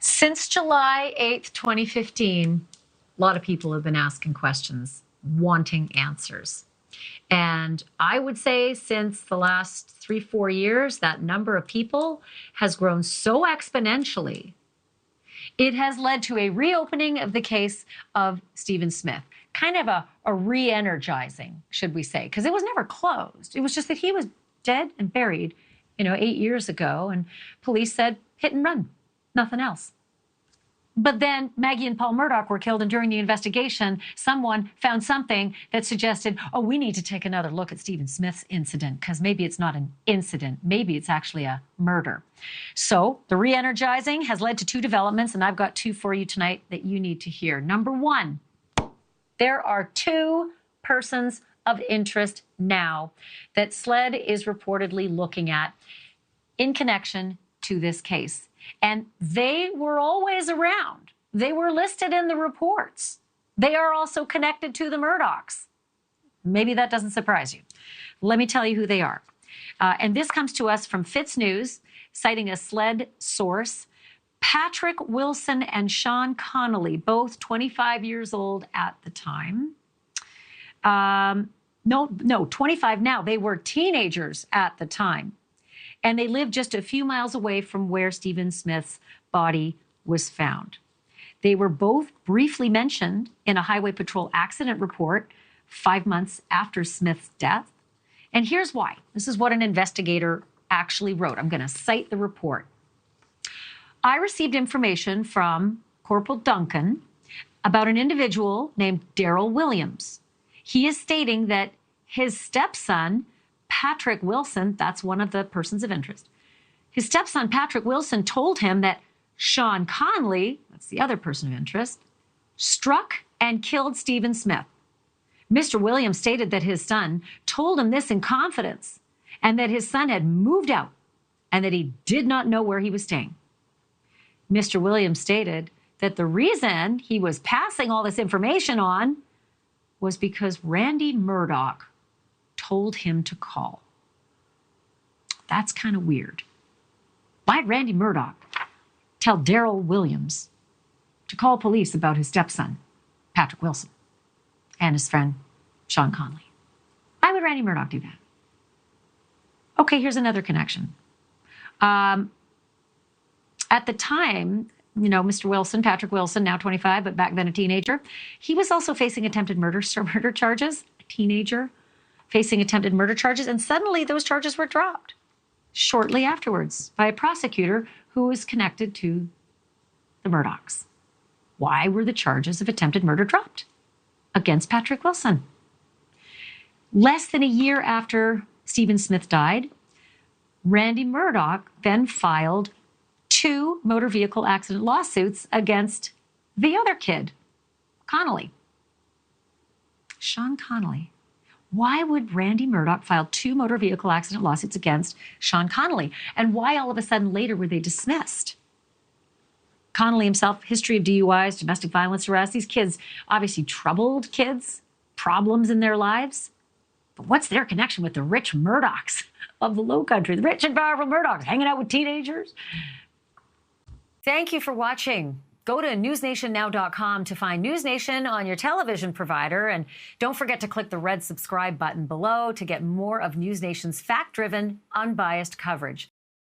Since July 8th, 2015, a lot of people have been asking questions, wanting answers. And I would say since the last 3-4 years, that number of people has grown so exponentially. It has led to a reopening of the case of Stephen Smith, kind of a re-energizing, should we say, because it was never closed. It was just that he was dead and buried, 8 years ago, and police said hit and run, nothing else. But then Maggie and Paul Murdaugh were killed, and during the investigation, someone found something that suggested, we need to take another look at Stephen Smith's incident, because maybe it's not an incident. Maybe it's actually a murder. So the re-energizing has led to two developments, and I've got two for you tonight that you need to hear. Number one, there are two persons of interest now that SLED is reportedly looking at in connection to this case. And they were always around. They were listed in the reports. They are also connected to the Murdaughs. Maybe that doesn't surprise you. Let me tell you who they are. And this comes to us from Fitz News, citing a SLED source. Patrick Wilson and Sean Connolly, both 25 years old at the time. No, 25 now. They were teenagers at the time. And they lived just a few miles away from where Stephen Smith's body was found. They were both briefly mentioned in a Highway Patrol accident report 5 months after Smith's death. And here's why. This is what an investigator actually wrote. I'm going to cite the report. I received information from Corporal Duncan about an individual named Daryl Williams. He is stating that his stepson, Patrick Wilson, that's one of the persons of interest. His stepson, Patrick Wilson, told him that Sean Connolly, that's the other person of interest, struck and killed Stephen Smith. Mr. Williams stated that his son told him this in confidence and that his son had moved out and that he did not know where he was staying. Mr. Williams stated that the reason he was passing all this information on was because Randy Murdaugh told him to call. That's kind of weird. Why'd Randy Murdaugh tell Daryl Williams to call police about his stepson, Patrick Wilson, and his friend, Sean Connolly? Why would Randy Murdaugh do that? Okay, here's another connection. At the time, Mr. Wilson, Patrick Wilson, now 25, but back then a teenager, he was also facing attempted murder charges, a teenager facing attempted murder charges, and suddenly those charges were dropped shortly afterwards by a prosecutor who was connected to the Murdaughs. Why were the charges of attempted murder dropped against Patrick Wilson? Less than a year after Stephen Smith died, Randy Murdaugh then filed 2 motor vehicle accident lawsuits against the other kid, Connolly. Sean Connolly. Why would Randy Murdaugh file 2 motor vehicle accident lawsuits against Sean Connolly? And why all of a sudden later were they dismissed? Connolly himself, history of DUIs, domestic violence arrests. These kids, obviously troubled kids, problems in their lives. But what's their connection with the rich Murdaughs of the Low Country, the rich and powerful Murdaughs hanging out with teenagers? Thank you for watching. Go to newsnationnow.com to find NewsNation on your television provider. And don't forget to click the red subscribe button below to get more of NewsNation's fact-driven, unbiased coverage.